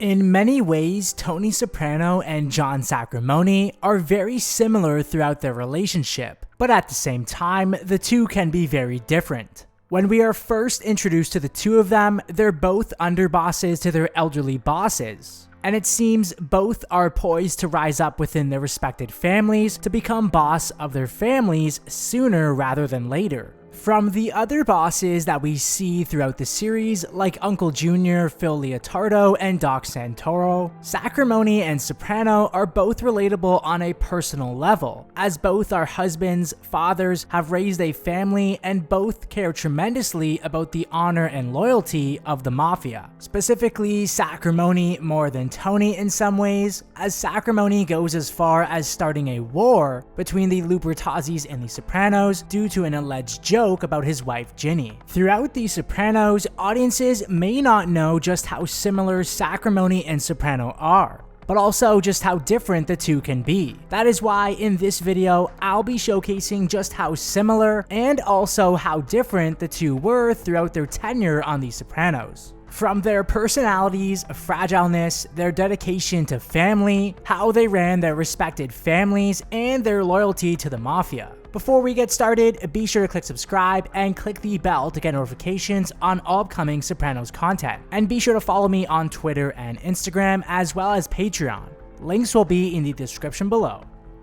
In many ways, Tony Soprano and John Sacrimoni are very similar throughout their relationship, but at the same time, the two can be very different. When we are first introduced to the two of them, they're both underbosses to their elderly bosses, and it seems both are poised to rise up within their respected families to become boss of their families sooner rather than later. From the other bosses that we see throughout the series, like Uncle Junior, Phil Leotardo, and Doc Santoro, Sacrimoni and Soprano are both relatable on a personal level, as both are husbands, fathers, have raised a family, and both care tremendously about the honor and loyalty of the mafia. Specifically, Sacrimoni more than Tony in some ways, as Sacrimoni goes as far as starting a war between the Lupertazzis and the Sopranos due to an alleged joke about his wife Ginny. Throughout The Sopranos, audiences may not know just how similar Sacrimoni and Soprano are, but also just how different the two can be. That is why in this video, I'll be showcasing just how similar and also how different the two were throughout their tenure on The Sopranos. From their personalities, fragileness, their dedication to family, how they ran their respected families, and their loyalty to the mafia. Before we get started, be sure to click subscribe and click the bell to get notifications on all upcoming Sopranos content. And be sure to follow me on Twitter and Instagram as well as Patreon. Links will be in the description below.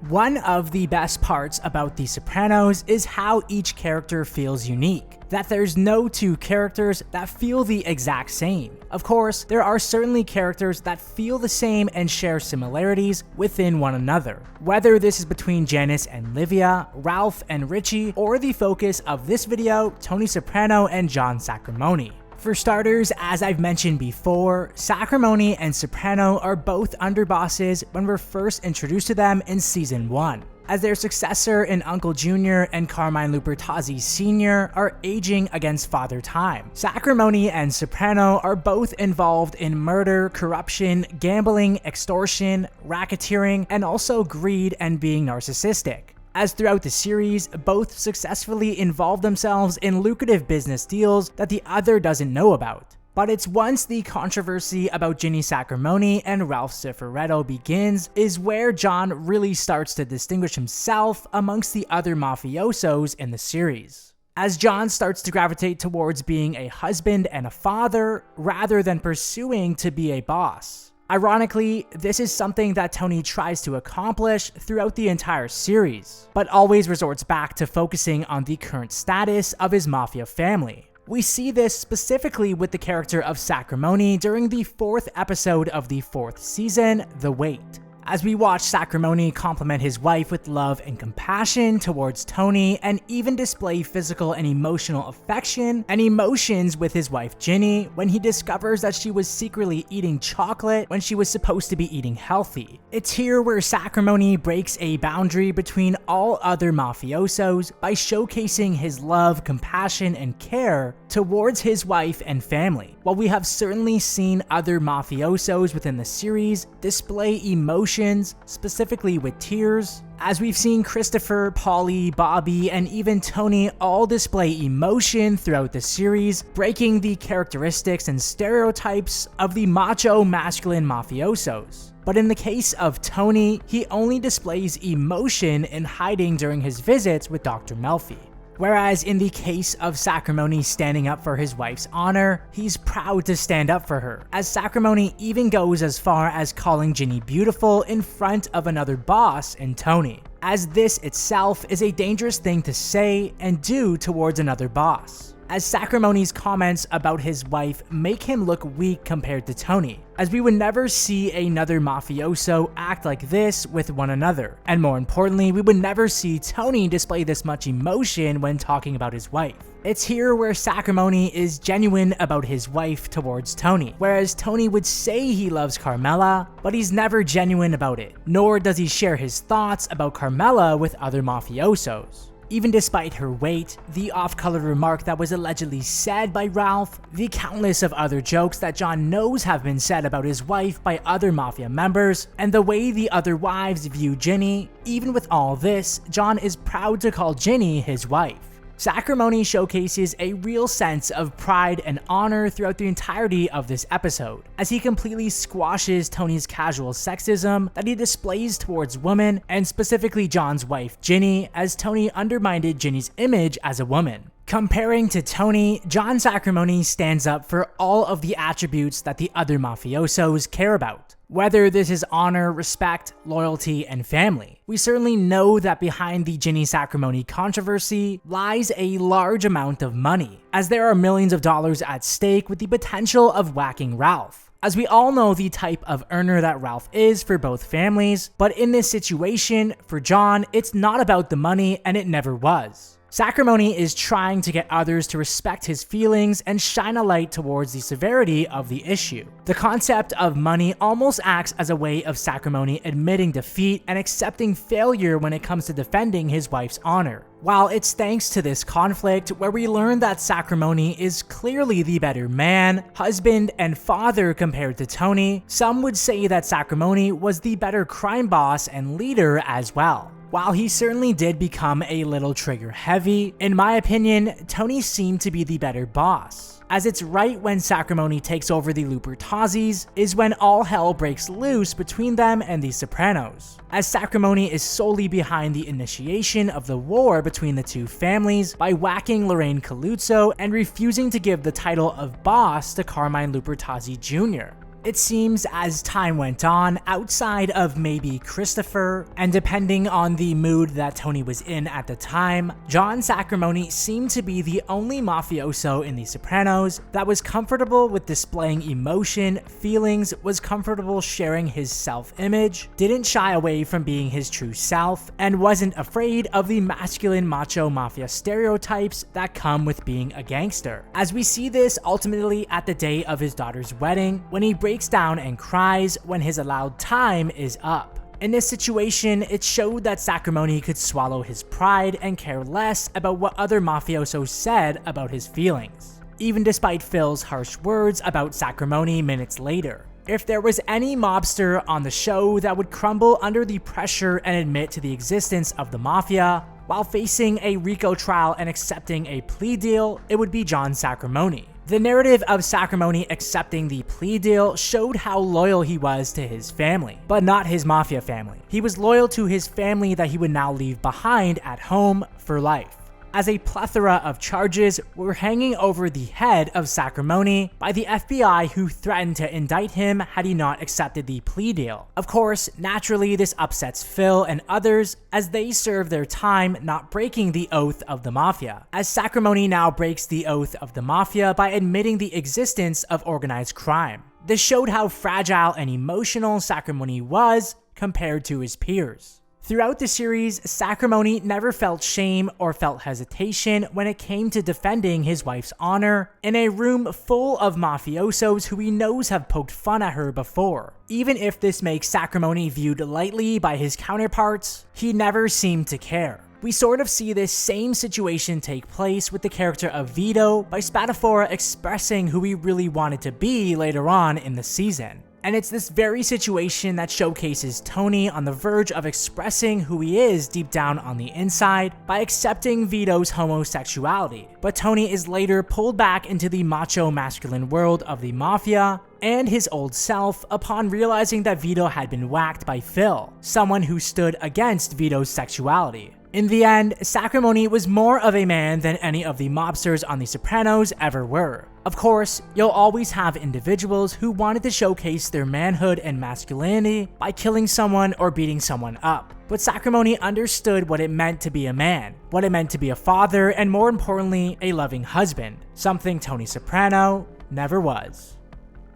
One of the best parts about The Sopranos is how each character feels unique, that there's no two characters that feel the exact same. Of course, there are certainly characters that feel the same and share similarities within one another. Whether this is between Janice and Livia, Ralph and Richie, or the focus of this video, Tony Soprano and John Sacrimoni. For starters, as I've mentioned before, Sacrimoni and Soprano are both underbosses when we're first introduced to them in Season 1. As their successor in Uncle Junior and Carmine Lupertazzi Sr. are aging against Father Time. Sacrimoni and Soprano are both involved in murder, corruption, gambling, extortion, racketeering, and also greed and being narcissistic. As throughout the series, both successfully involve themselves in lucrative business deals that the other doesn't know about. But it's once the controversy about Ginny Sacrimoni and Ralph Cifaretto begins is where John really starts to distinguish himself amongst the other mafiosos in the series. As John starts to gravitate towards being a husband and a father rather than pursuing to be a boss. Ironically, this is something that Tony tries to accomplish throughout the entire series, but always resorts back to focusing on the current status of his mafia family. We see this specifically with the character of Sacrimoni during the 4th episode of the 4th season, The Wait. As we watch Sacrimoni compliment his wife with love and compassion towards Tony and even display physical and emotional affection and emotions with his wife Ginny when he discovers that she was secretly eating chocolate when she was supposed to be eating healthy. It's here where Sacrimoni breaks a boundary between all other mafiosos by showcasing his love, compassion, and care towards his wife and family. While we have certainly seen other mafiosos within the series display emotions, specifically with tears, as we've seen Christopher, Paulie, Bobby, and even Tony all display emotion throughout the series, breaking the characteristics and stereotypes of the macho masculine mafiosos. But in the case of Tony, he only displays emotion in hiding during his visits with Dr. Melfi. Whereas in the case of Sacrimoni standing up for his wife's honor, he's proud to stand up for her, as Sacrimoni even goes as far as calling Ginny beautiful in front of another boss in Tony, as this itself is a dangerous thing to say and do towards another boss. As Sacrimoni's comments about his wife make him look weak compared to Tony, as we would never see another mafioso act like this with one another. And more importantly, we would never see Tony display this much emotion when talking about his wife. It's here where Sacrimoni is genuine about his wife towards Tony, whereas Tony would say he loves Carmela, but he's never genuine about it, nor does he share his thoughts about Carmela with other mafiosos. Even despite her weight, the off-color remark that was allegedly said by Ralph, the countless of other jokes that John knows have been said about his wife by other mafia members, and the way the other wives view Ginny, even with all this, John is proud to call Ginny his wife. Sacrimoni showcases a real sense of pride and honor throughout the entirety of this episode, as he completely squashes Tony's casual sexism that he displays towards women, and specifically John's wife Ginny, as Tony undermined Ginny's image as a woman. Comparing to Tony, John Sacrimoni stands up for all of the attributes that the other mafiosos care about. Whether this is honor, respect, loyalty, and family. We certainly know that behind the Ginny Sacrimoni controversy lies a large amount of money, as there are millions of dollars at stake with the potential of whacking Ralph. As we all know the type of earner that Ralph is for both families, but in this situation, for John, it's not about the money, and it never was. Sacrimoni is trying to get others to respect his feelings and shine a light towards the severity of the issue. The concept of money almost acts as a way of Sacrimoni admitting defeat and accepting failure when it comes to defending his wife's honor. While it's thanks to this conflict where we learn that Sacrimoni is clearly the better man, husband, and father compared to Tony, some would say that Sacrimoni was the better crime boss and leader as well. While he certainly did become a little trigger heavy, in my opinion, Tony seemed to be the better boss, as it's right when Sacrimoni takes over the Lupertazzis is when all hell breaks loose between them and the Sopranos, as Sacrimoni is solely behind the initiation of the war between the two families by whacking Lorraine Caluzzo and refusing to give the title of boss to Carmine Lupertazzi Jr. It seems as time went on, outside of maybe Christopher, and depending on the mood that Tony was in at the time, John Sacrimoni seemed to be the only mafioso in The Sopranos that was comfortable with displaying emotion, feelings, was comfortable sharing his self-image, didn't shy away from being his true self, and wasn't afraid of the masculine macho mafia stereotypes that come with being a gangster. As we see this ultimately at the day of his daughter's wedding, when he breaks down and cries when his allowed time is up. In this situation, it showed that Sacrimoni could swallow his pride and care less about what other mafiosos said about his feelings, even despite Phil's harsh words about Sacrimoni minutes later. If there was any mobster on the show that would crumble under the pressure and admit to the existence of the mafia while facing a RICO trial and accepting a plea deal, it would be John Sacrimoni. The narrative of Sacrimoni accepting the plea deal showed how loyal he was to his family, but not his mafia family. He was loyal to his family that he would now leave behind at home for life, as a plethora of charges were hanging over the head of Sacrimoni by the FBI, who threatened to indict him had he not accepted the plea deal. Of course, naturally this upsets Phil and others as they serve their time not breaking the oath of the mafia, as Sacrimoni now breaks the oath of the mafia by admitting the existence of organized crime. This showed how fragile and emotional Sacrimoni was compared to his peers. Throughout the series, Sacrimoni never felt shame or felt hesitation when it came to defending his wife's honor in a room full of mafiosos who he knows have poked fun at her before. Even if this makes Sacrimoni viewed lightly by his counterparts, he never seemed to care. We sort of see this same situation take place with the character of Vito by Spatafora expressing who he really wanted to be later on in the season. And it's this very situation that showcases Tony on the verge of expressing who he is deep down on the inside by accepting Vito's homosexuality. But Tony is later pulled back into the macho masculine world of the mafia and his old self upon realizing that Vito had been whacked by Phil, someone who stood against Vito's sexuality. In the end, Sacrimoni was more of a man than any of the mobsters on The Sopranos ever were. Of course, you'll always have individuals who wanted to showcase their manhood and masculinity by killing someone or beating someone up. But Sacrimoni understood what it meant to be a man, what it meant to be a father, and more importantly, a loving husband, something Tony Soprano never was.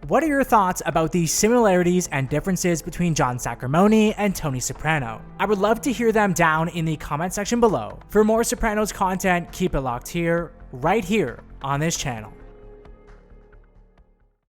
What are your thoughts about the similarities and differences between John Sacrimoni and Tony Soprano? I would love to hear them down in the comment section below. For more Sopranos content, keep it locked here, right here on this channel.